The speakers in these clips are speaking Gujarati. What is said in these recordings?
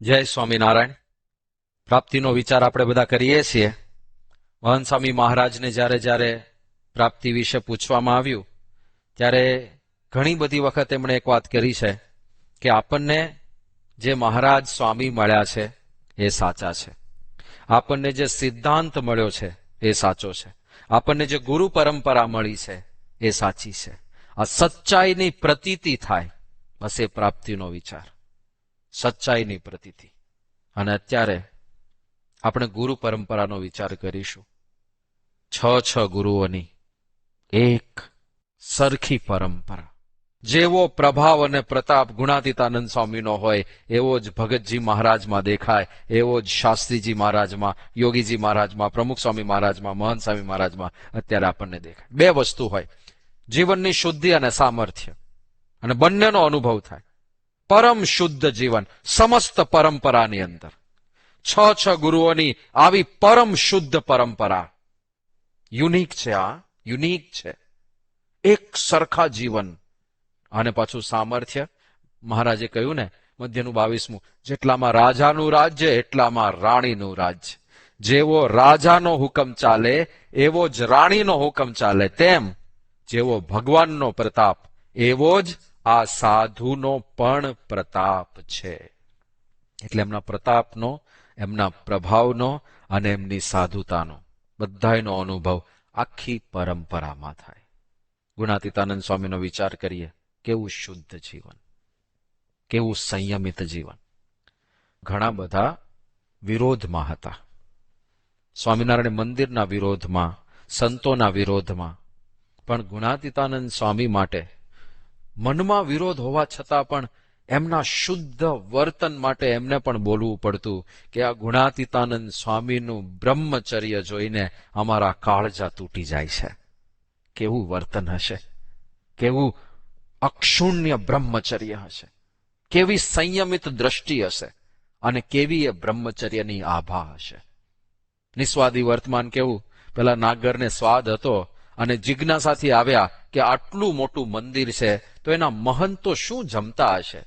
જય સ્વામિનારાયણ. પ્રાપ્તિનો વિચાર આપણે બધા કરીએ છીએ. મહંત સ્વામી મહારાજને જ્યારે જ્યારે પ્રાપ્તિ વિશે પૂછવામાં આવ્યું ત્યારે ઘણી બધી વખત એમણે એક વાત કરી છે કે આપણને જે મહારાજ સ્વામી મળ્યા છે એ સાચા છે, આપણને જે સિદ્ધાંત મળ્યો છે એ સાચો છે, આપણને જે ગુરુ પરંપરા મળી છે એ સાચી છે. આ સચ્ચાઈની પ્રતીતિ થાય, બસ એ પ્રાપ્તિનો વિચાર, સચ્ચાઈની પ્રતીતિ. અને અત્યારે આપણે ગુરુ પરંપરાનો વિચાર કરીશું. છ ગુરુઓની એક સરખી પરંપરા. જેવો પ્રભાવ અને પ્રતાપ ગુણાતીતાનંદ સ્વામીનો હોય એવો જ ભગતજી મહારાજમાં દેખાય, એવો જ શાસ્ત્રીજી મહારાજમાં, યોગીજી મહારાજમાં, પ્રમુખ સ્વામી મહારાજમાં, મહંત સ્વામી મહારાજમાં અત્યારે આપણને દેખાય. બે વસ્તુ હોય, જીવનની શુદ્ધિ અને સામર્થ્ય, અને બંનેનો અનુભવ થાય. પરમ શુદ્ધ જીવન સમસ્ત પરંપરાની અંદર. છ ગુરુઓની આવી પરમ શુદ્ધ પરંપરા યુનિક છે. આ યુનિક છે. એક સરખા જીવન અને પાછું સામર્થ્ય. મહારાજે કહ્યું ને મધ્યનું 22મું, જેટલામાં રાજાનું રાજ્ય એટલામાં રાણીનું રાજ્ય. જેવો રાજાનો હુકમ ચાલે એવો જ રાણીનો હુકમ ચાલે, તેમ જેવો ભગવાનનો પ્રતાપ એવો જ આ સાધુનો પણ પ્રતાપ છે. એટલે એમના પ્રતાપનો, એમના પ્રભાવનો અને એમની સાધુતાનો બધાયનો અનુભવ આખી પરંપરામાં થાય. ગુણાતીતાનંદ સ્વામીનો વિચાર કરીએ, કેવું શુદ્ધ જીવન, કેવું સંયમિત જીવન. ઘણા બધા વિરોધમાં હતા, સ્વામિનારાયણ મંદિરના વિરોધમાં, સંતોના વિરોધમાં, પણ ગુણાતીતાનંદ સ્વામી માટે મનમાં વિરોધ હોવા છતાં પણ એમના શુદ્ધ વર્તન માટે એમને પણ બોલવું પડતું કે આ ગુણાતીતાનંદ સ્વામીનું બ્રહ્મચર્ય જોઈને અમારા કાળજા તૂટી જાય છે. કેવું વર્તન હશે, કેવું અક્ષુણ્ય બ્રહ્મચર્ય હશે, કેવી સંયમિત દ્રષ્ટિ હશે, અને કેવી એ બ્રહ્મચર્યની આભા હશે. નિસ્વાદી વર્તમાન કેવું, પેલા નાગરને સ્વાદ હતો અને જિજ્ઞાસાથી આવ્યા કે આટલું મોટું મંદિર છે તો એના મહંતો શું જમતા હશે,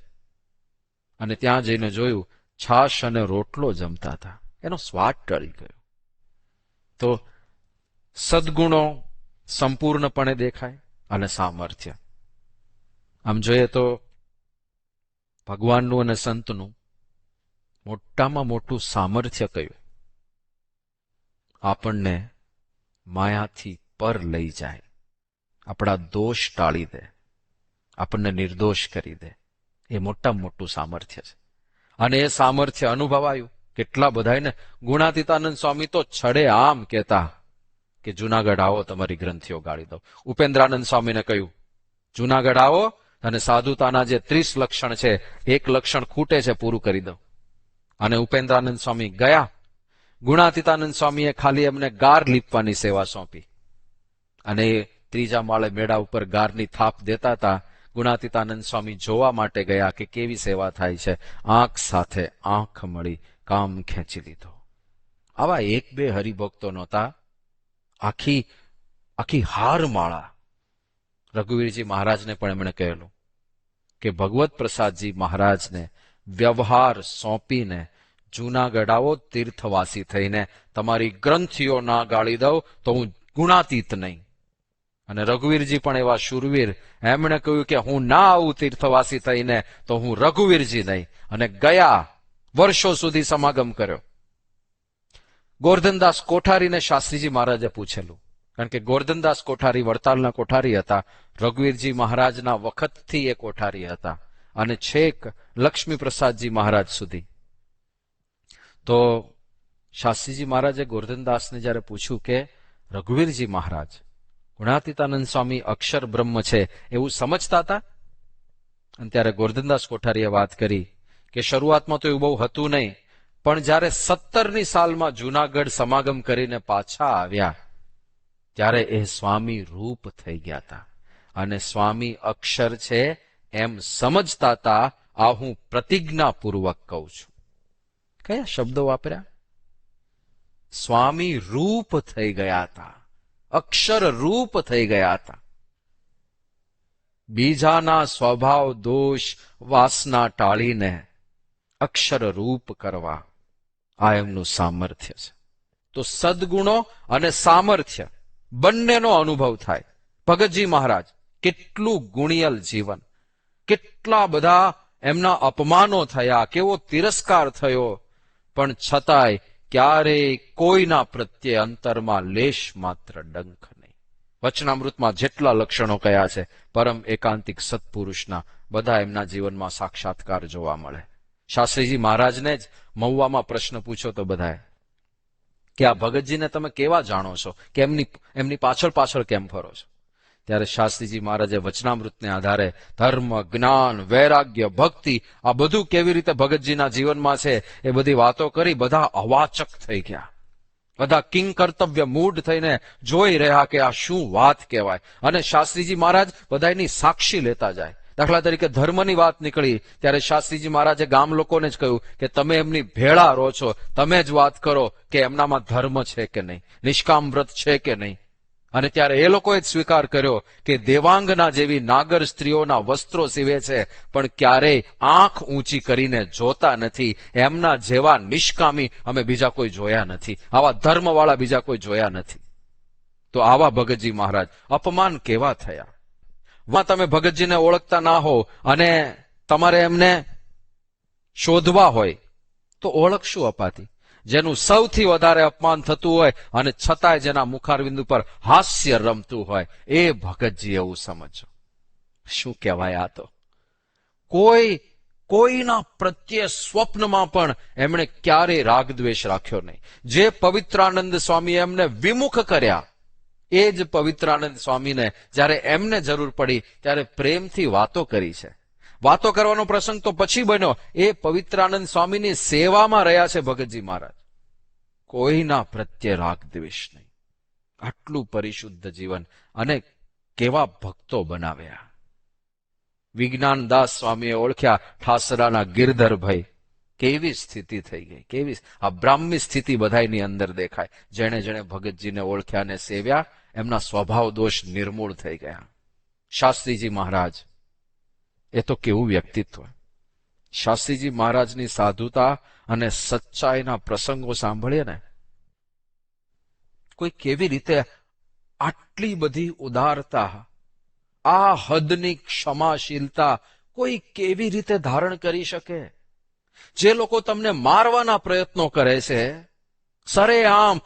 અને ત્યાં જઈને જોયું છાશ અને રોટલો જમતા હતા. એનો સ્વાદ ટળી ગયો. તો સદગુણો સંપૂર્ણપણે દેખાય અને સામર્થ્ય. આમ જોઈએ તો ભગવાનનું અને સંતનું મોટામાં મોટું સામર્થ્ય કયું? આપણને માયાથી પર લઈ જાય, આપણા દોષ ટાળી દે, આપણને નિર્દોષ કરી દે. એ મોટામાં મોટું સામર્થ્ય છે. અને એ સામર્થ્ય અનુભવાયું કેટલા બધાને. ગુણાતીતાનંદ સ્વામી તો છડે આમ કહેતા કે જુનાગઢ આવો, તમારી ગ્રંથિઓ ગાળી દો. ઉપેન્દ્રાનંદ સ્વામીને કહ્યું જુનાગઢ આવો અને સાધુતાના જે 30 લક્ષણ છે, એક લક્ષણ ખૂટે છે, પૂરું કરી દો. અને ઉપેન્દ્રાનંદ સ્વામી ગયા. ગુણાતીતાનંદ સ્વામીએ ખાલી એમને ગાર લીપવાની સેવા સોંપી, અને એ ત્રીજા માળે મેળા ઉપર ગારની થાપ દેતા હતા. ગુણાતીતાનંદ સ્વામી જોવા માટે ગયા કે કેવી સેવા થાય છે. આંખ સાથે આંખ મળી કામ ખેંચી લીધો. આવા એક બે હરિભક્તો નહોતા, આખી હારમાળા. રઘુવીરજી મહારાજને પણ એમણે કહેલું કે ભગવત પ્રસાદજી મહારાજને વ્યવહાર સોંપીને જૂનાગઢ આવો તીર્થવાસી થઈને, તમારી ગ્રંથિઓ ના ગાળી દઉં તો હું ગુણાતીત નહીં. અને રઘુવીરજી પણ એવા શૂરવીર, એમણે કહ્યું કે હું ના આવું તીર્થવાસી થઈને તો હું રઘુવીરજી નહીં. અને ગયા, વર્ષો સુધી સમાગમ કર્યો. ગોરધનદાસ કોઠારીને શાસ્ત્રીજી મહારાજે પૂછેલું, કારણ કે ગોરધનદાસ કોઠારી વડતાલના કોઠારી હતા, રઘુવીરજી મહારાજના વખતથી એ કોઠારી હતા, અને છેક લક્ષ્મી પ્રસાદજી મહારાજ સુધી. તો શાસ્ત્રીજી મહારાજે ગોરધનદાસને જયારે પૂછ્યું કે રઘુવીરજી મહારાજ, ગુણાતીતાનંદ સ્વામી અક્ષર બ્રહ્મ છે એવું સમજતા હતા? અને ત્યારે ગોરધનદાસ કોઠારીએ વાત કરી કે શરૂઆતમાં તો એવું બહુ હતું નહીં, પણ જયારે 17ની સાલમાં જૂનાગઢ સમાગમ કરીને પાછા આવ્યા ત્યારે એ સ્વામી રૂપ થઈ ગયા હતા, અને સ્વામી અક્ષર છે એમ સમજતા હતા. આ હું પ્રતિજ્ઞાપૂર્વક કહું છું. કયા શબ્દો વાપર્યા? સ્વામી રૂપ થઈ ગયા હતા, અક્ષર રૂપ થઈ ગયા હતા. બીજાના સ્વભાવ દોષ વાસના ટાળીને અક્ષર રૂપ કરવા, આ એમનું સામર્થ્ય છે. તો સદગુણો અને સામર્થ્ય બંનેનો અનુભવ થાય. ભગતજી મહારાજ કેટલું ગુણિયલ જીવન, કેટલા બધા એમના અપમાનો થયા, કેવો તિરસ્કાર થયો, પણ છતાંય ક્યારેય કોઈના પ્રત્યે અંતરમાં લેશ માત્ર ડંખ નહીં. વચનામૃતમાં જેટલા લક્ષણો કયા છે પરમ એકાંતિક સત્પુરુષના, બધા એમના જીવનમાં સાક્ષાત્કાર જોવા મળે. શાસ્ત્રીજી મહારાજને જ મહુવામાં પ્રશ્ન પૂછ્યો તો બધાએ કે આ ભગતજીને તમે કેવા જાણો છો, કે એમની પાછળ પાછળ કેમ ફરો છો? ત્યારે શાસ્ત્રીજી મહારાજે વચનામૃતને આધારે ધર્મ, જ્ઞાન, વૈરાગ્ય, ભક્તિ, આ બધું કેવી રીતે ભગતજીના જીવનમાં છે એ બધી વાતો કરી. બધા અવાચક થઈ ગયા, બધા કિંગ કર્તવ્ય મૂઢ થઈને જોઈ રહ્યા કે આ શું વાત કહેવાય. અને શાસ્ત્રીજી મહારાજ બધાની સાક્ષી લેતા જાય. દાખલા તરીકે ધર્મની વાત નીકળી ત્યારે શાસ્ત્રીજી મહારાજે ગામ લોકોને જ કહ્યું કે તમે એમની ભેળા રહો છો, તમે જ વાત કરો કે એમનામાં ધર્મ છે કે નહીં, નિષ્કામ વ્રત છે કે નહીં. અને ત્યારે એ લોકોએ જ સ્વીકાર કર્યો કે દેવાંગના જેવી નાગર સ્ત્રીઓના વસ્ત્રો સીવે છે, પણ ક્યારેય આંખ ઊંચી કરીને જોતા નથી. એમના જેવા નિષ્કામી અમે બીજા કોઈ જોયા નથી, આવા ધર્મવાળા બીજા કોઈ જોયા નથી. તો આવા ભગતજી મહારાજ અપમાન કેવા થયા. તમે ભગતજીને ઓળખતા ના હો અને તમારે એમને શોધવા હોય તો ઓળખ શું અપાતી? જેનું સૌથી વધારે અપમાન થતું હોય અને છતાંય જેના મુખારવિંદ ઉપર હાસ્ય રમતું હોય, એ ભગતજી. એવું સમજો. શું કહેવાય આ તો? કોઈના પ્રત્યે સ્વપ્નમાં પણ એમણે ક્યારેય રાગદ્વેષ રાખ્યો નહીં. જે પવિત્રાનંદ સ્વામી એમને વિમુખ કર્યા, એ જ પવિત્રાનંદ સ્વામીને જ્યારે એમને જરૂર પડી ત્યારે પ્રેમથી વાતો કરી છે. વાતો કરવાનો પ્રસંગ તો પછી બન્યો, એ પવિત્રાનંદ સ્વામીની સેવામાં રહ્યા છે ભગતજી મહારાજ. કોઈના પ્રત્યે રાગ દ્વેષ નહીં. આટલું પરિશુદ્ધ જીવન અને કેવા ભક્તો બનાવ્યા. વિજ્ઞાનદાસ સ્વામીએ ઓળખ્યા ઠાસરાના ગિરધરભાઈ. કેવી સ્થિતિ થઈ ગઈ, કેવી આ બ્રાહ્મી સ્થિતિ બધાની અંદર દેખાય. જેણે જેણે ભગતજીને ઓળખ્યા અને સેવ્યા, એમના સ્વભાવ દોષ નિર્મૂળ થઈ ગયા. શાસ્ત્રીજી મહારાજ, એ તો કેવું વ્યક્તિત્વ. શાસ્ત્રીજી મહારાજની સાધુતા અને સચ્ચાઈના પ્રસંગો સાંભળીએ ને, કોઈ કેવી રીતે આટલી બધી ઉદારતા, આ હદની ક્ષમાશીલતા કોઈ કેવી રીતે ધારણ કરી શકે? જે લોકો તમને મારવાના પ્રયત્નો કરે છે, સરેઆમ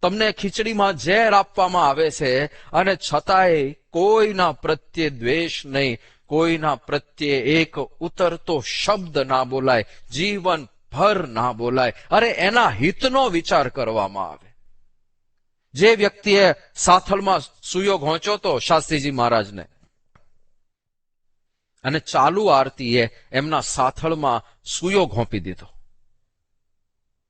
તમને ખીચડીમાં ઝેર આપવામાં આવે છે, અને છતાંય કોઈના પ્રત્યે દ્વેષ નહીં, કોઈના પ્રત્યે એક ઉતરતો શબ્દ ના બોલાય, જીવન ભર ના બોલાય. અરે એના હિતનો વિચાર કરવામાં આવે. જે વ્યક્તિએ સાથળમાં સુયો ઘોંચ્યો તો શાસ્ત્રીજી મહારાજને, અને ચાલુ આરતીએ એમના સાથળમાં સુયો ઘોંપી દીધો.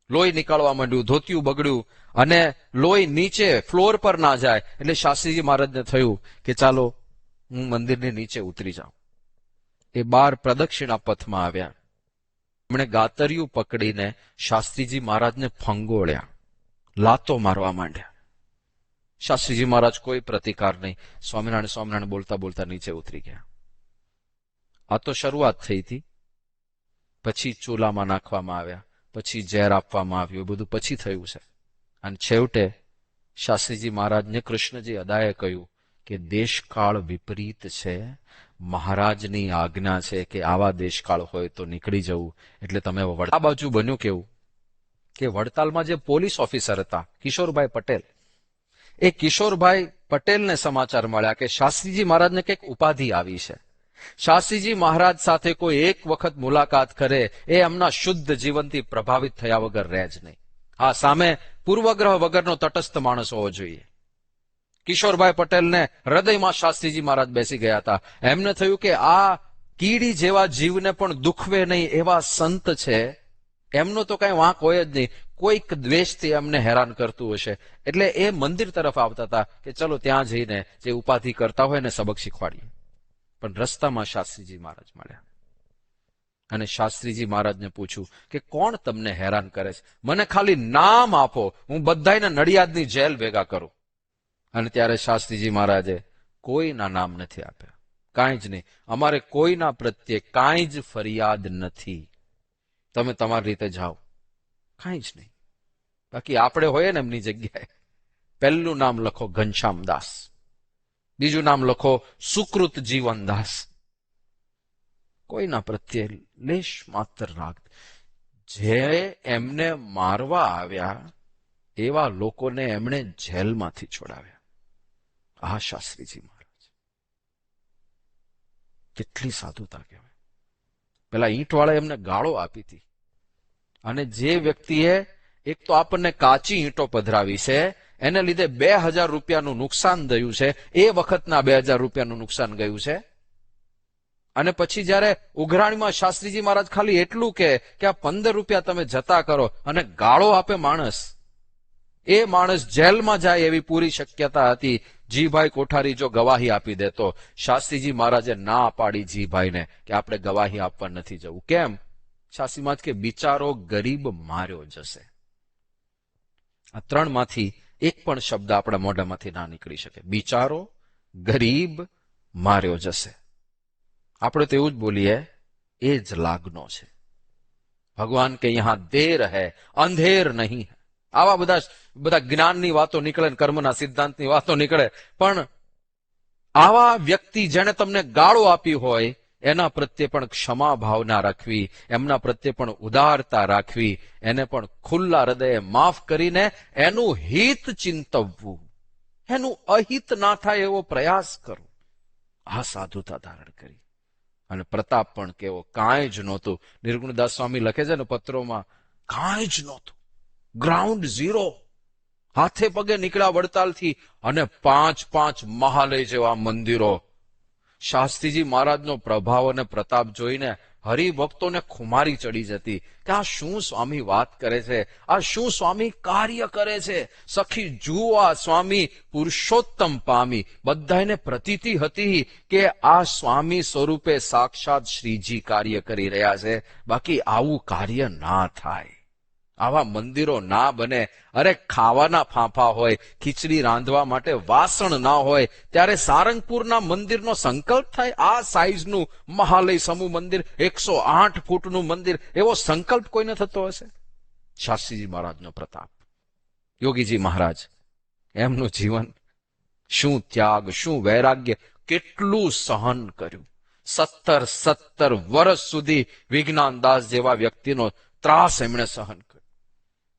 લોહી નીકળવા માંડ્યું, ધોતિયું બગડ્યું, અને લોહી નીચે ફ્લોર પર ના જાય. એટલે શાસ્ત્રીજી મહારાજને થયું કે ચાલો હું મંદિરની નીચે ઉતરી જાઉં. એ 12 પ્રદક્ષિણા પથમાં આવ્યા. એમણે ગાતરિયું પકડીને શાસ્ત્રીજી મહારાજને ફંગોળ્યા, લાતો મારવા માંડ્યા. શાસ્ત્રીજી મહારાજ કોઈ પ્રતિકાર નહીં, સ્વામિનારાયણ સ્વામિનારાયણ બોલતા બોલતા નીચે ઉતરી ગયા. આ તો શરૂઆત થઈ હતી. પછી ચૂલામાં નાખવામાં આવ્યા, પછી ઝેર આપવામાં આવ્યું, બધું પછી થયું છે. અને છેવટે શાસ્ત્રીજી મહારાજને કૃષ્ણજી અદાએ કહ્યું કે દેશકાળ વિપરીત છે, મહારાજની આજ્ઞા છે કે આવા દેશકાળ હોય તો નીકળી જવું. એટલે તમે આ બાજુ બન્યું કેવું કે વડતાલમાં જે પોલીસ ઓફિસર હતા કિશોરભાઈ પટેલ, એ કિશોરભાઈ પટેલને સમાચાર મળ્યા કે શાસ્ત્રીજી મહારાજને કંઈક ઉપાધિ આવી છે. શાસ્ત્રીજી મહારાજ સાથે કોઈ એક વખત મુલાકાત કરે એ એમના શુદ્ધ જીવનથી પ્રભાવિત થયા વગર રહે જ નહીં. આ સામે પૂર્વગ્રહ વગરનો તટસ્થ માણસ હોવો જોઈએ. કિશોરભાઈ પટેલને હૃદયમાં શાસ્ત્રીજી મહારાજ બેસી ગયા હતા. એમને થયું કે આ કીડી જેવા જીવને પણ દુખવે નહીં એવા સંત છે, એમનો તો કઈ વાંક હોય જ નહીં, કોઈક દ્વેષથી એમને હેરાન કરતું હશે. એટલે એ મંદિર તરફ આવતા હતા કે ચલો ત્યાં જઈને જે ઉપાધિ કરતા હોય ને સબક શીખવાડીએ. પણ રસ્તામાં શાસ્ત્રીજી મહારાજ મળ્યા અને શાસ્ત્રીજી મહારાજને પૂછ્યું કે કોણ તમને હેરાન કરે છે? મને ખાલી નામ આપો, હું બધાને નડિયાદની જેલ ભેગા કરું. અને ત્યારે શાસ્ત્રીજી મહારાજે કોઈના નામ નથી આપ્યા, કાંઈ જ નહીં. અમારે કોઈના પ્રત્યે કાંઈ જ ફરિયાદ નથી. તમે તમારી રીતે જાઓ, કાંઈ જ નહીં. બાકી આપણે હોઈએ ને એમની જગ્યાએ, પહેલું નામ લખો ઘનશ્યામ દાસ, બીજું નામ લખો સુકૃત જીવનદાસ. કોઈના પ્રત્યે લેશ માત્ર રાગ. જે એમને મારવા આવ્યા એવા લોકોને એમણે જેલમાંથી છોડાવ્યા. આ શાસ્ત્રીજી મહારાજ, કેટલી સાધુતા કહેવાય. પેલા ઈંટવાળા એમને ગાળો આપી હતી, અને જે વ્યક્તિએ એક તો આપણને કાચી ઈંટો પધરાવી છે, એને લીધે 2000 રૂપિયાનું નુકસાન થયું છે. એ વખતના 2000 રૂપિયાનું નુકસાન ગયું છે. અને પછી જયારે ઉઘરાણીમાં શાસ્ત્રીજી મહારાજ ખાલી એટલું કે આ 15 રૂપિયા તમે જતા કરો, અને ગાળો આપે માણસ, એ માણસ જેલમાં જાય એવી પૂરી શક્યતા હતી. જીભાઈ કોઠારી જો ગવાહી આપી દે તો શાસ્ત્રીજી મહારાજે ના પાડી જીભાઈને કે આપણે ગવાહી આપવા નથી જવું. કેમ? શાસ્ત્રી મહારાજ કે બિચારો ગરીબ માર્યો જશે. આ ત્રણમાંથી એક પણ શબ્દ આપણા મોઢામાંથી ના નીકળી શકે. બિચારો, ગરીબ, માર્યો જશે. આપણે તો એવું જ બોલીએ, એ જ લાગનો છે. ભગવાન કે યહાં દેર હૈ, અંધેર નહીં. આવા બધા જ્ઞાનની વાતો નીકળે, કર્મના સિદ્ધાંતની વાતો નીકળે, પણ આવા વ્યક્તિ જેને તમને ગાળો આપી હોય એના પ્રત્યે પણ ક્ષમા ભાવના રાખવી, એમના પ્રત્યે પણ ઉદારતા રાખવી, એને પણ ખુલ્લા હૃદયે માફ કરીને એનું હિત ચિંતવવું, એનું અહિત ના થાય એવો પ્રયાસ કરો. આ સાધુતા ધારણ કરી. અને પ્રતાપ પણ કેવો, કાંઈ જ નહોતું. નિર્ગુણદાસ સ્વામી લખે છે ને પત્રોમાં, કાંઈ જ નહોતું, ગ્રાઉન્ડ ઝીરો. હાથે પગે નીકળ્યા વડતાલથી, અને 5 મહાલય જેવા મંદિરો. શાસ્ત્રીજી મહારાજનો પ્રભાવ અને પ્રતાપ જોઈને હરિભક્તોને ખુમારી ચડી જતી કે આ શું સ્વામી વાત કરે છે, આ શું સ્વામી કાર્ય કરે છે. સખી જુઓ, આ સ્વામી પુરુષોત્તમ પામી. બધાને પ્રતીતિ હતી કે આ સ્વામી સ્વરૂપે સાક્ષાત શ્રીજી કાર્ય કરી રહ્યા છે. બાકી આવું કાર્ય ના થાય, આવા મંદિરો ના બને. અરે ખાવાના ફાંફા હોય, ખીચડી રાંધવા માટે વાસણ ના હોય, ત્યારે સારંગપુરના મંદિરનો સંકલ્પ થાય. આ સાઈઝનું મહાલય સમૂહ મંદિર, 108 ફૂટનું મંદિર, એવો સંકલ્પ કોઈને થતો હશે? શાસ્ત્રીજી મહારાજનો પ્રતાપ. યોગીજી મહારાજ, એમનું જીવન, શું ત્યાગ, શું વૈરાગ્ય, કેટલું સહન કર્યું. 17 વર્ષ સુધી વિજ્ઞાનદાસ જેવા વ્યક્તિનો ત્રાસ એમણે સહન કર્યો.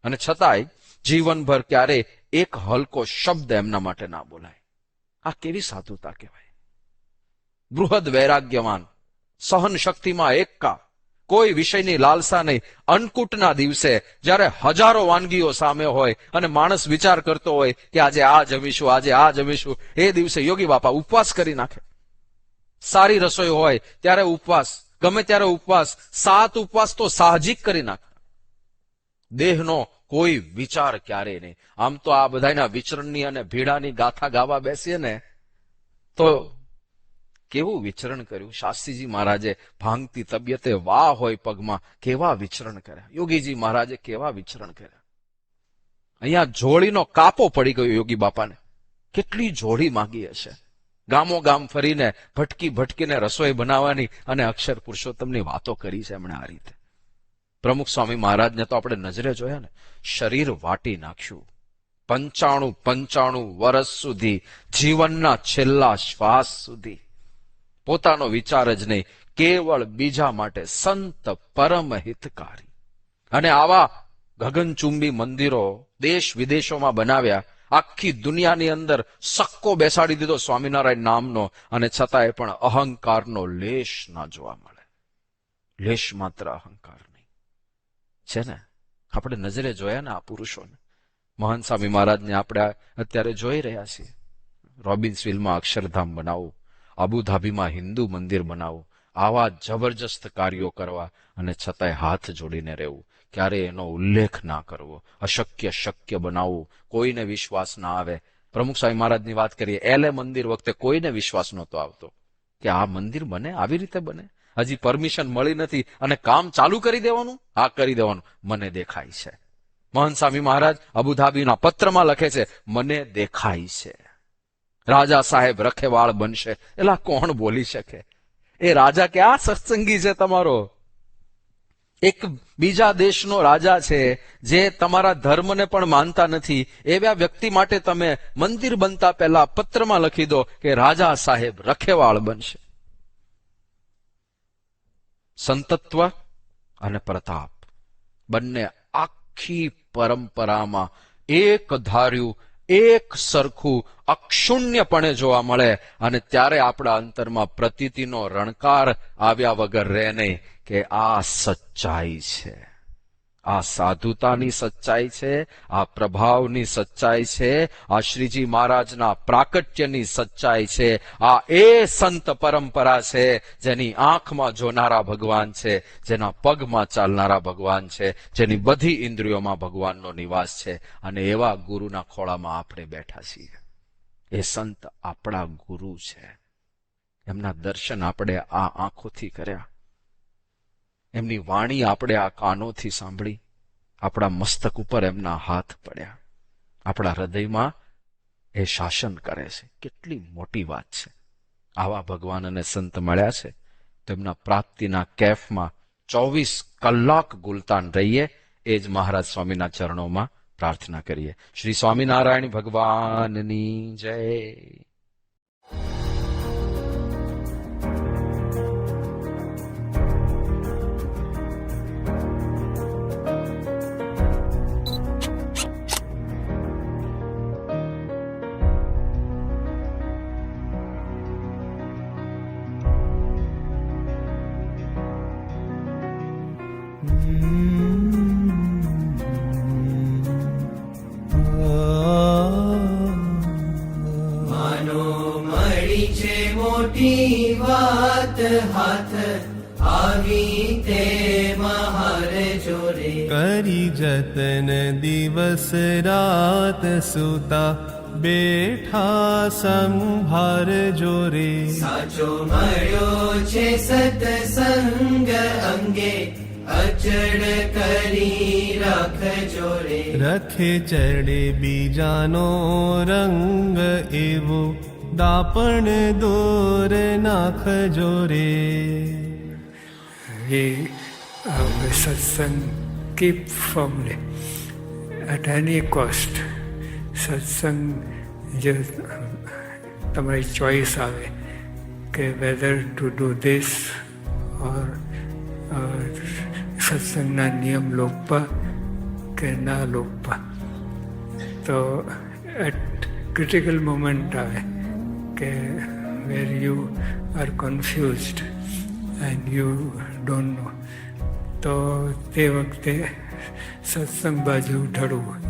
અને છતાંય જીવનભર ક્યારે એક હલકો શબ્દ એમના માટે ના બોલાય. આ કેવી સાધુતા કહેવાય. બૃહદ વૈરાગ્યવાન, સહન શક્તિમાં એકા, કોઈ વિષયની લાલસા નહીં. અન્નકૂટના દિવસે જ્યારે હજારો વાનગીઓ સામે હોય અને માણસ વિચાર કરતો હોય કે આજે આ જમીશું, આજે આ જમીશું, એ દિવસે યોગી બાપા ઉપવાસ કરી નાખે. સારી રસોઈ હોય ત્યારે ઉપવાસ, ગમે ત્યારે ઉપવાસ, 7 ઉપવાસ તો સાહજિક કરી નાખે. દેહનો કોઈ વિચાર ક્યારે નહીં. આમ તો આ બધાના વિચરણની અને ભીડાની ગાથા ગાવા બેસીએ ને તો કેવું વિચરણ કર્યું શાસ્ત્રીજી મહારાજે. ભાંગતી તબિયતે વાહ હોય પગમાં, કેવા વિચરણ કર્યા. યોગીજી મહારાજે કેવા વિચરણ કર્યા. અહીંયા જોડીનો કાપો પડી ગયો યોગી બાપાને. કેટલી જોડી માંગી હશે. ગામો ગામ ફરીને ભટકીને રસોઈ બનાવવાની અને અક્ષર પુરુષોત્તમની વાતો કરી છે એમણે આ રીતે. પ્રમુખ સ્વામી મહારાજને તો આપણે નજરે જોયા ને, શરીર વાટી નાખ્યું. 95 વર્ષ સુધી, જીવનના છેલ્લા શ્વાસ સુધી પોતાનો વિચાર જ નહીં, કેવળ બીજા માટે સંત પરમ હિતકારી. અને આવા ગગનચુંબી મંદિરો દેશ વિદેશોમાં બનાવ્યા. આખી દુનિયાની અંદર સક્કો બેસાડી દીધો સ્વામિનારાયણ નામનો, અને છતાંય પણ અહંકારનો લેશ ના જોવા મળે. લેશ માત્ર અહંકાર નહીં છે ને. આપણે નજરે જોયા ને આ પુરુષોને. મહંત સ્વામી મહારાજને આપણે અત્યારે જોઈ રહ્યા છીએ. રોબિન્સવિલમાં અક્ષરધામ બનાવવું, અબુધાબીમાં હિન્દુ મંદિર બનાવવું, આવા જબરજસ્ત કાર્યો કરવા, અને છતાંય હાથ જોડીને રહેવું, ક્યારે એનો ઉલ્લેખ ના કરવો, અશક્ય શક્ય બનાવવું, કોઈને વિશ્વાસ ના આવે. પ્રમુખ સ્વામી મહારાજની વાત કરીએ, એલે મંદિર વખતે કોઈને વિશ્વાસ નહોતો આવતો કે આ મંદિર બને, આવી રીતે બને. હજી પરમિશન મળી નથી અને કામ ચાલુ કરી દેવાનું, આ કરી દેવાનું. મને દેખાય છે. મહંત સ્વામી મહારાજ અબુધાબીના પત્રમાં લખે છે, મને દેખાય છે રાજા સાહેબ રખેવાળ બનશે. એલા કોણ બોલી શકે? એ રાજા કે આ સત્સંગી છે તમારો, એક બીજા દેશનો રાજા છે જે તમારા ધર્મને પણ માનતા નથી, એવા વ્યક્તિ માટે તમે મંદિર બનતા પહેલા પત્રમાં લખી દો કે રાજા સાહેબ રખેવાળ બનશે. સંતત્વ અને પ્રતાપ બંને આખી પરંપરામાં એક ધાર્યું, એક સરખું અક્ષુણ્યપણે જોવા મળે. અને ત્યારે આપણા અંતરમાં પ્રતીતિનો રણકાર આવ્યા વગર રહે નહીં કે આ સચ્ચાઈ છે, આ સાધુતાની સચ્ચાઈ છે, આ પ્રભાવની સચ્ચાઈ છે, આ શ્રીજી મહારાજના પ્રાકટ્યની સચ્ચાઈ છે. આ એ સંત પરંપરા છે જેની આંખમાં જોનારા ભગવાન છે, જેના પગમાં ચાલનારા ભગવાન છે, જેની બધી ઇન્દ્રિયોમાં ભગવાનનો નિવાસ છે. અને એવા ગુરુના ખોળામાં આપણે બેઠા છીએ. એ સંત આપણા ગુરુ છે. એમના દર્શન આપણે આ આંખોથી કર્યા, એમની વાણી આપણે આ કાનોથી સાંભળી, આપણા મસ્તક ઉપર એમના હાથ પડ્યા, આપણા હૃદયમાં એ શાસન કરે છે. કેટલી મોટી વાત છે. આવા ભગવાન અને સંત મળ્યા છે તો એમના પ્રાપ્તિના કેફમાં 24 કલાક ગુલતાન રહીએ, એ જ મહારાજ સ્વામીના ચરણોમાં પ્રાર્થના કરીએ. શ્રી સ્વામિનારાયણ ભગવાનની જય. મોટી વાત હાથ આવી તે મહાર જોરે, કરી જતન દિવસ રાત સુતા બેઠા સંભાર જોરે. સાચો મળ્યો છે સત્સંગ અંગે અચડ કરી રાખજો રે. રખે ચડે બીજાનો રંગ એવો દાપણ દોર નાખજો રે. We satsang keep firmly at any cost. સત્સંગ જે તમારી ચોઈસ આવે કે whether to do this or સત્સંગના નિયમ લોકપા કે ના લોકપા. તો એટ ક્રિટિકલ મોમેન્ટ આવે કે where you are confused and you don't know, તો તે વખતે સત્સંગ બાજુ ઢળવું,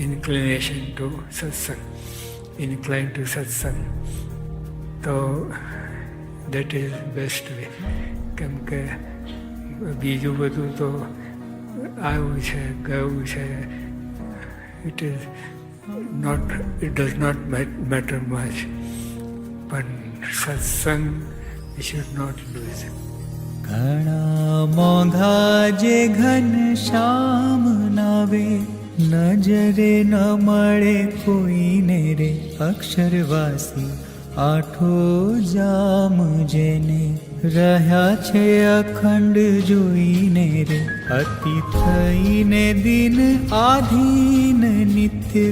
inclination to satsang, incline to satsang. તો દેટ ઇઝ બેસ્ટ વે. કેમ કે બીજું બધું તો આવ્યું છે ગયું છે, it is not, it does not matter much. પણ સત્સંગ વી શુડ નોટ લૂઝ. ઘણા મોંઘા જે ઘન શ્યામ નાવે, નજરે ન મળે કોઈને રે. અક્ષરવાસી આઠો જામ જેને રહ્યા છે અખંડ જોઈને રે. અતિ થઈને દિન આધીન નિત્ય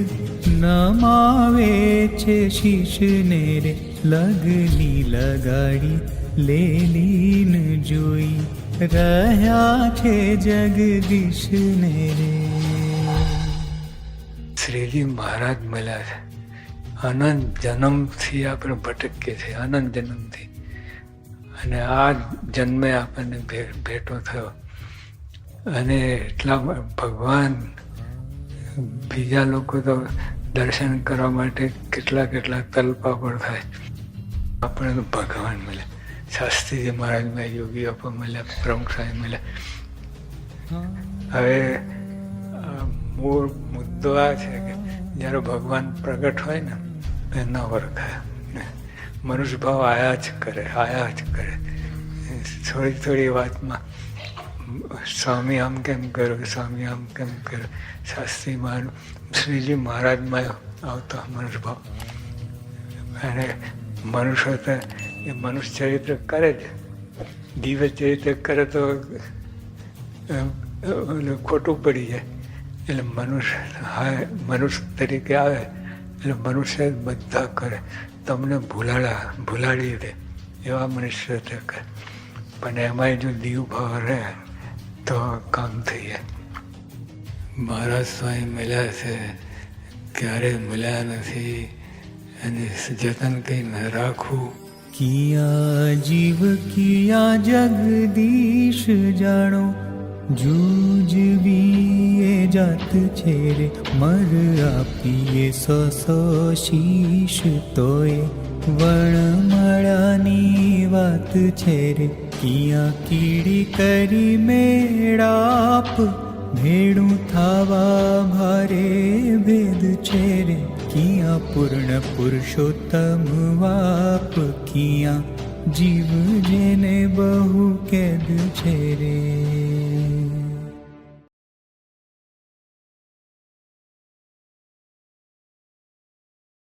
નમાવે છે શીશને રે. લગની લગાડી લેલીન જોઈ રહ્યા છે જગદીશને રે. શ્રીજી મહારાજ મળ્યા છે. અનંત જન્મથી આપણે ભટકીએ છીએ, અનંત જન્મથી. અને આ જન્મે આપણને ભેટો થયો. અને એટલા ભગવાન, બીજા લોકો તો દર્શન કરવા માટે કેટલા કેટલા તલપાપડ થાય, આપણે તો ભગવાન મળ્યા. શાસ્ત્રીજી મહારાજ મળ્યા, યોગી બાપા મળ્યા, પ્રમુખ સાહેબ મળ્યા. હવે મૂળ મુદ્દો આ છે કે જ્યારે ભગવાન પ્રગટ હોય ને એ ન ઓળખાય. મનુષ્ય ભાવ આયા જ કરે, આયા જ કરે. થોડી થોડી વાતમાં સ્વામી આમ કેમ કર્યો, સ્વામી આમ કેમ કર્યો. શાસ્ત્રી મહારાજ, શ્રીજી મહારાજમાં આવતો મનુષ્ય ભાવ. અને મનુષ્ય તો એ મનુષ્ય ચરિત્ર કરે જ, દિવ્ય ચરિત્ર કરે તો એટલે ખોટું પડી જાય. એટલે મનુષ્ય તરીકે આવે એટલે મનુષ્ય જ બધા કરે, તમને ભૂલાડી દે એવા મનુષ્ય કરે. પણ એમાંય જો દીવ ભાવ રહે તો કામ થઈ જાય. મહારાજ સ્વામી મળ્યા છે, ક્યારેય મળ્યા નથી, અને જતન કંઈ ન રાખવું. કિયા જીવ કિયા જગદીશ જાણો, જૂજવીએ જાત છે રે, મર આપીએ સો શીશ તોય વણમાળાની વાત છે રે. કિયા કીડી કરી મેળાપ, ભેડું થાવા ભારે ભેદ છે રે. કિયા પૂર્ણ પુરુષોત્તમ વાપ, કિયા જીવ જેને બહુ કેદ છે રે.